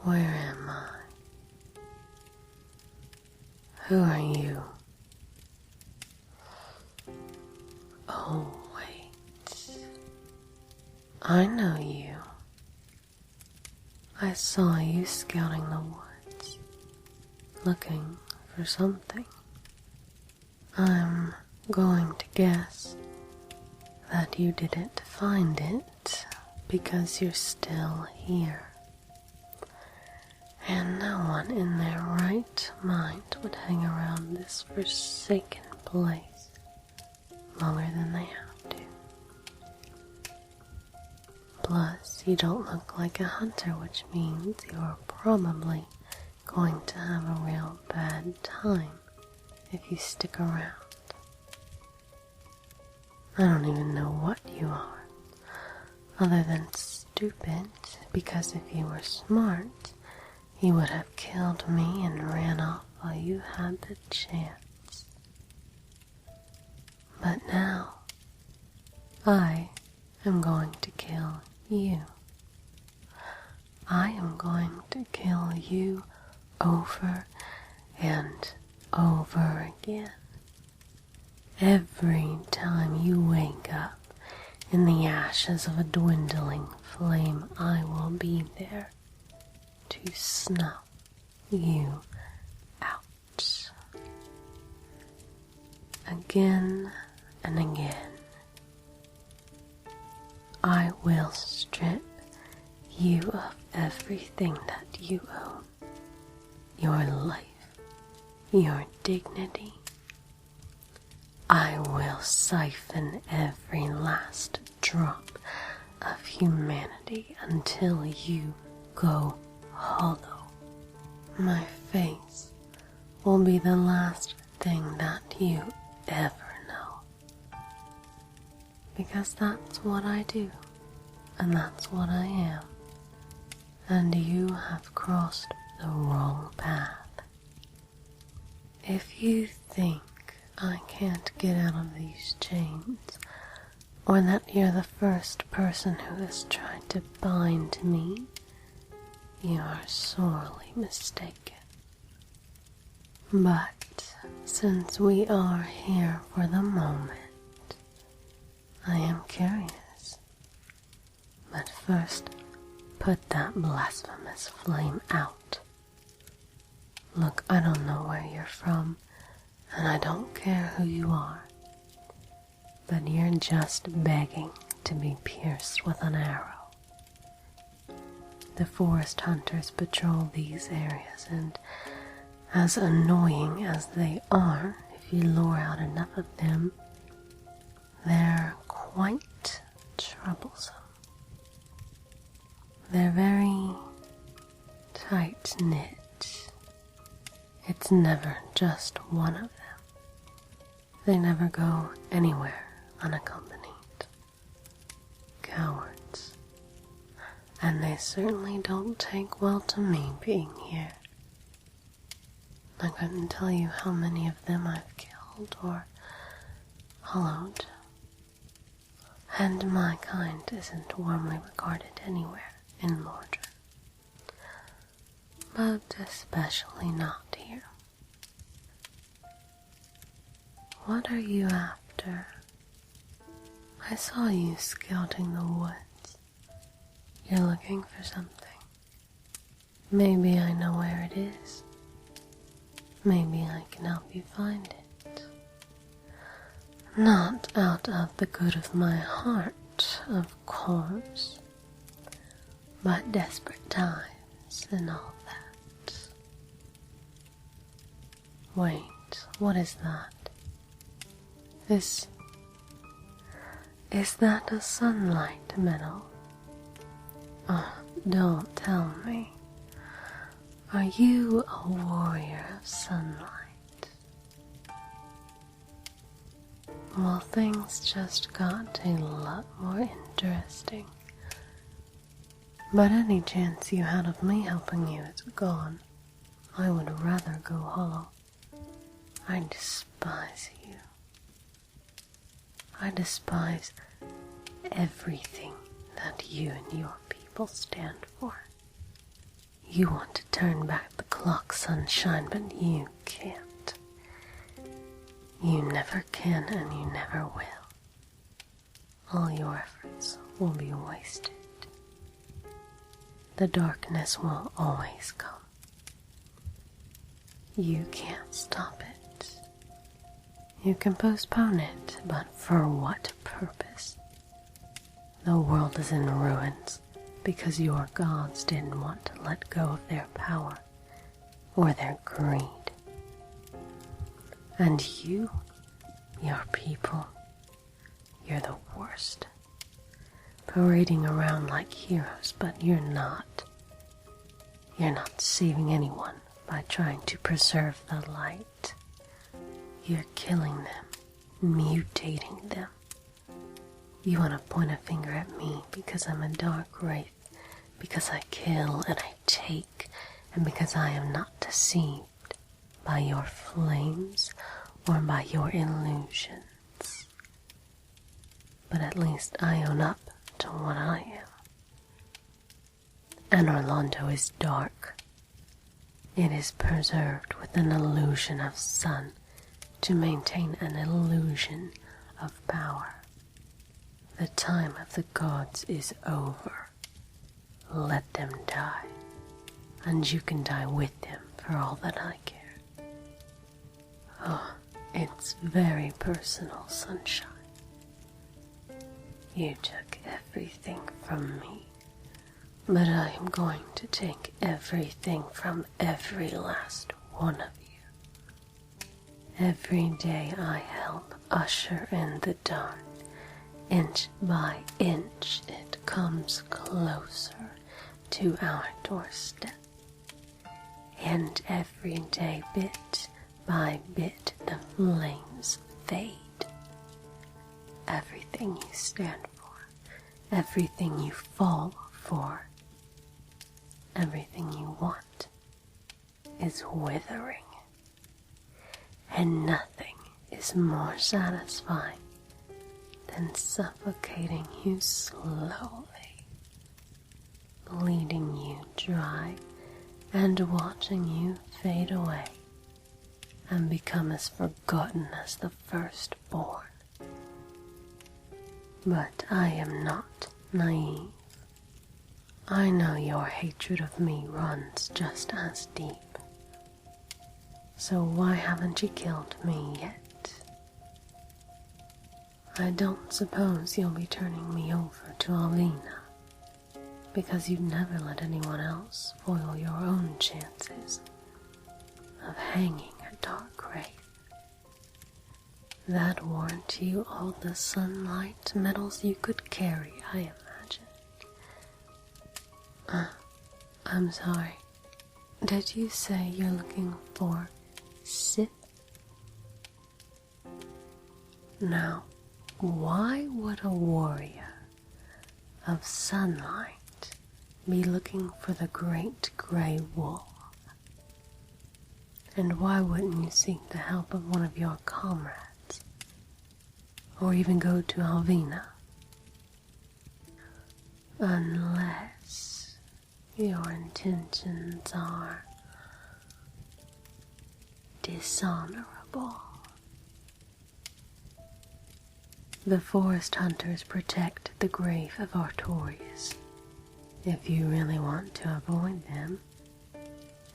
Where am I? Who are you? Oh, wait. I know you. I saw you scouting the woods, looking for something. I'm going to guess that you didn't find it because you're still here. And no one in their right mind would hang around this forsaken place longer than they have to. Plus, you don't look like a hunter, which means you're probably going to have a real bad time if you stick around. I don't even know what you are, other than stupid, because if you were smart, you would have killed me and ran off while you had the chance. But now, I am going to kill you. I am going to kill you over and over again. Every time you wake up in the ashes of a dwindling flame, I will be there to snuff you out. Again and again, I will strip you of everything that you own. Your life, your dignity. I will siphon every last drop of humanity until you go hollow. My face will be the last thing that you ever know. Because that's what I do, and that's what I am. And you have crossed the wrong path. If you think I can't get out of these chains, or that you're the first person who has tried to bind me, you are sorely mistaken. But since we are here for the moment, I am curious. But first, put that blasphemous flame out. Look, I don't know where you're from, and I don't care who you are, but you're just begging to be pierced with an arrow. The forest hunters patrol these areas, and as annoying as they are, if you lure out enough of them, they're quite troublesome. They're very tight-knit. It's never just one of them. They never go anywhere unaccompanied. Cowards. And they certainly don't take well to me being here. I couldn't tell you how many of them I've killed or hollowed. And my kind isn't warmly regarded anywhere in Mordred. But especially not here. What are you after? I saw you scouting the woods. You're looking for something. Maybe I know where it is. Maybe I can help you find it. Not out of the good of my heart, of course, but desperate times and all that. Wait, what is that? Is that a sunlight medal? Oh, don't tell me. Are you a warrior of sunlight? Well, things just got a lot more interesting. But any chance you had of me helping you is gone. I would rather go hollow. I despise you. I despise everything that you and your people stand for. You want to turn back the clock, sunshine, but you can't. You never can and you never will. All your efforts will be wasted. The darkness will always come. You can't stop it. You can postpone it, but for what purpose? The world is in ruins because your gods didn't want to let go of their power or their greed. And you, your people, you're the worst. Parading around like heroes, but you're not. You're not saving anyone by trying to preserve the light. You're killing them, mutating them. You want to point a finger at me because I'm a Darkwraith, because I kill and I take, and because I am not deceived by your flames or by your illusions. But at least I own up to what I am. And Orlando is dark. It is preserved with an illusion of sun to maintain an illusion of power. The time of the gods is over. Let them die, and you can die with them for all that I care. Oh, it's very personal, sunshine. You took everything from me, but I am going to take everything from every last one of you. Every day I help usher in the dawn. Inch by inch it comes closer to our doorstep. And every day, bit by bit, the flames fade. Everything you stand for, everything you fall for, everything you want is withering. And nothing is more satisfying than suffocating you slowly, bleeding you dry, and watching you fade away and become as forgotten as the firstborn. But I am not naive. I know your hatred of me runs just as deep. So why haven't you killed me yet? I don't suppose you'll be turning me over to Alvina, because you've never let anyone else foil your own chances of hanging a Darkwraith. That warrant you all the sunlight medals you could carry, I imagine. I'm sorry. Did you say you're looking for Sith? Now, why would a warrior of sunlight be looking for the great grey wolf? And why wouldn't you seek the help of one of your comrades? Or even go to Alvina? Unless your intentions are dishonorable. The forest hunters protect the grave of Artorias. If you really want to avoid them,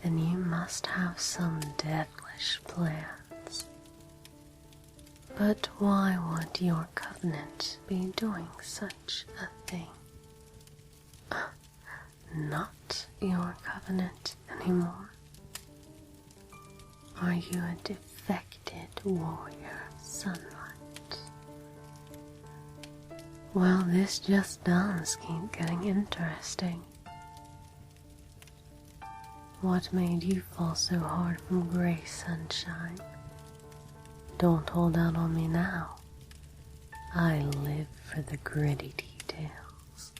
then you must have some devilish plans. But why would your covenant be doing such a thing? Not your covenant anymore. Are you a defected warrior of sunlight? Well, this just does keep getting interesting. What made you fall so hard from grace, sunshine? Don't hold out on me now. I live for the gritty details.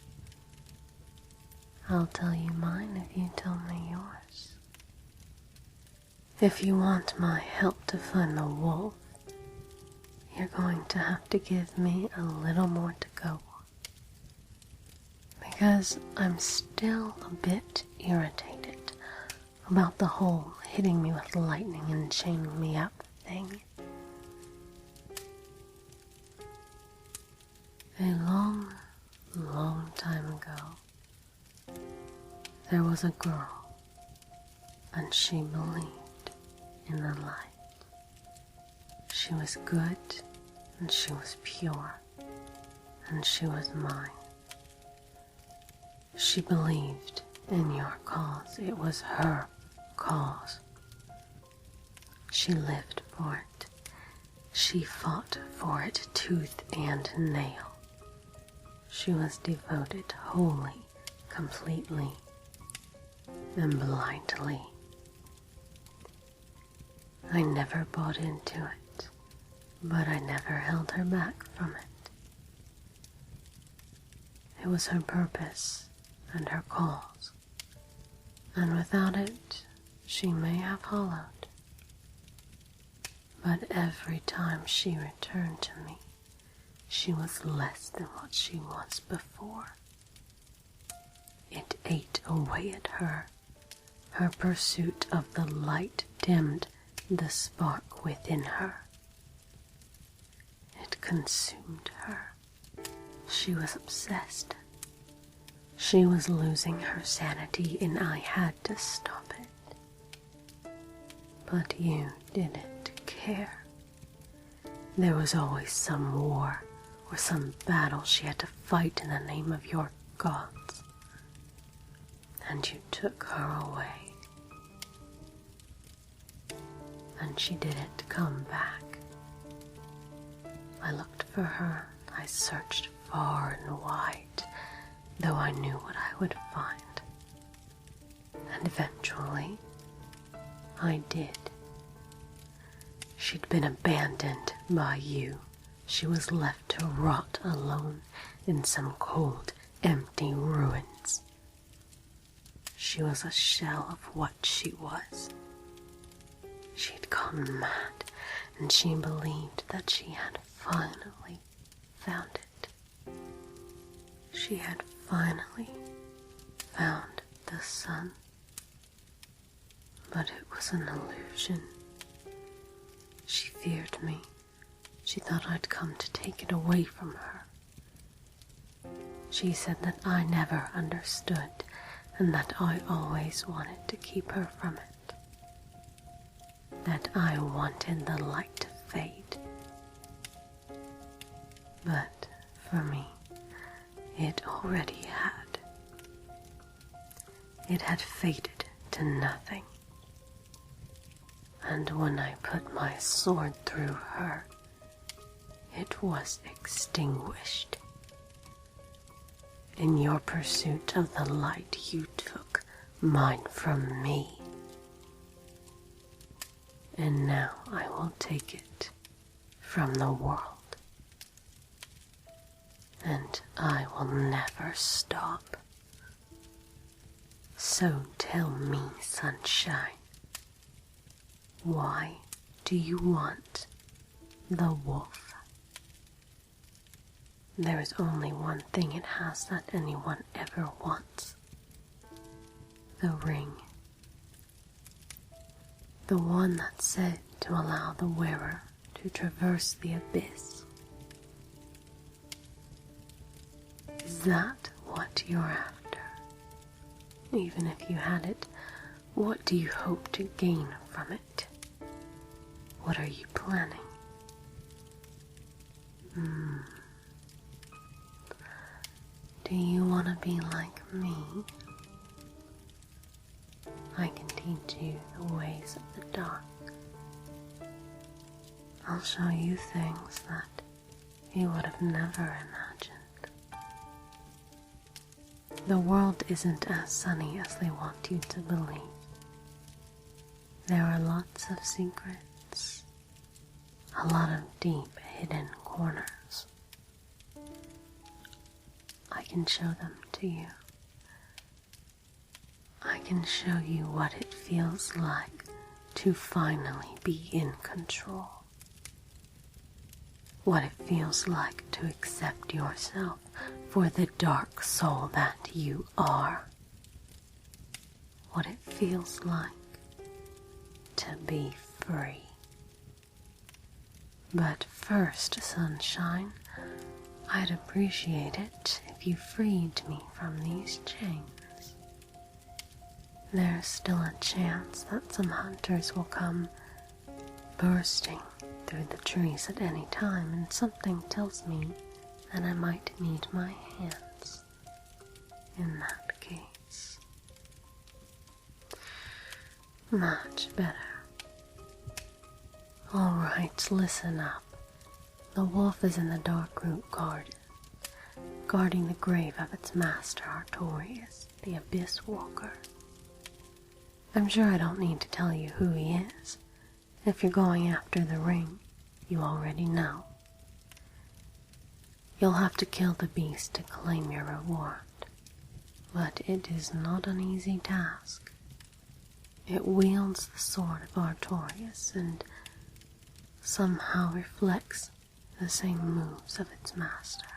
I'll tell you mine if you tell me yours. If you want my help to find the wolf, you're going to have to give me a little more to go on. Because I'm still a bit irritated about the whole hitting me with lightning and chaining me up thing. A long, long time ago, there was a girl, and she believed in the light. She was good, and she was pure, and she was mine. She believed in your cause. It was her cause. She lived for it. She fought for it tooth and nail. She was devoted wholly, completely, and blindly. I never bought into it, but I never held her back from it. It was her purpose and her cause, and without it, she may have hollowed. But every time she returned to me, she was less than what she was before. It ate away at her. Her pursuit of the light dimmed the spark within her. It consumed her. She was obsessed. She was losing her sanity, and I had to stop it. But you didn't care. There was always some war or some battle she had to fight in the name of your gods, and you took her away. And she didn't come back. I looked for her. I searched far and wide, though I knew what I would find. And eventually, I did. She'd been abandoned by you. She was left to rot alone in some cold, empty ruins. She was a shell of what she was. She'd gone mad, and she believed that she had finally found it. She had finally found the sun. But it was an illusion. She feared me. She thought I'd come to take it away from her. She said that I never understood, and that I always wanted to keep her from it. That I wanted the light to fade. But for me, it already had. It had faded to nothing. And when I put my sword through her, it was extinguished. In your pursuit of the light, you took mine from me. And now I will take it from the world. And I will never stop. So tell me, sunshine, why do you want the wolf? There is only one thing it has that anyone ever wants. The ring. The one that's said to allow the wearer to traverse the abyss. Is that what you're after? Even if you had it, what do you hope to gain from it? What are you planning? Do you want to be like me? I can teach you the ways of the dark. I'll show you things that you would have never imagined. The world isn't as sunny as they want you to believe. There are lots of secrets, a lot of deep hidden corners. I can show them to you. I can show you what it feels like to finally be in control. What it feels like to accept yourself for the dark soul that you are. what it feels like to be free. But first, sunshine, I'd appreciate it if you freed me from these chains. There's still a chance that some hunters will come bursting through the trees at any time, and something tells me that I might need my hands in that case. Much better. Alright, listen up. The wolf is in the Darkroot garden, guarding the grave of its master Artorius, the Abyss Walker. I'm sure I don't need to tell you who he is. If you're going after the ring, you already know. You'll have to kill the beast to claim your reward, but it is not an easy task. It wields the sword of Artorius and somehow reflects the same moves of its master.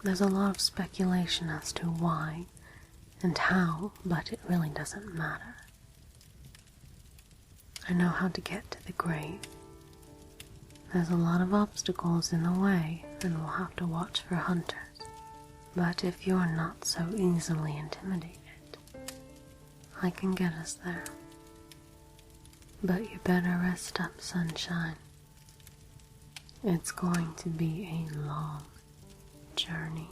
There's a lot of speculation as to why and how, but it really doesn't matter. I know how to get to the grave. There's a lot of obstacles in the way, and we'll have to watch for hunters. But if you're not so easily intimidated, I can get us there. But you better rest up, sunshine. It's going to be a long journey.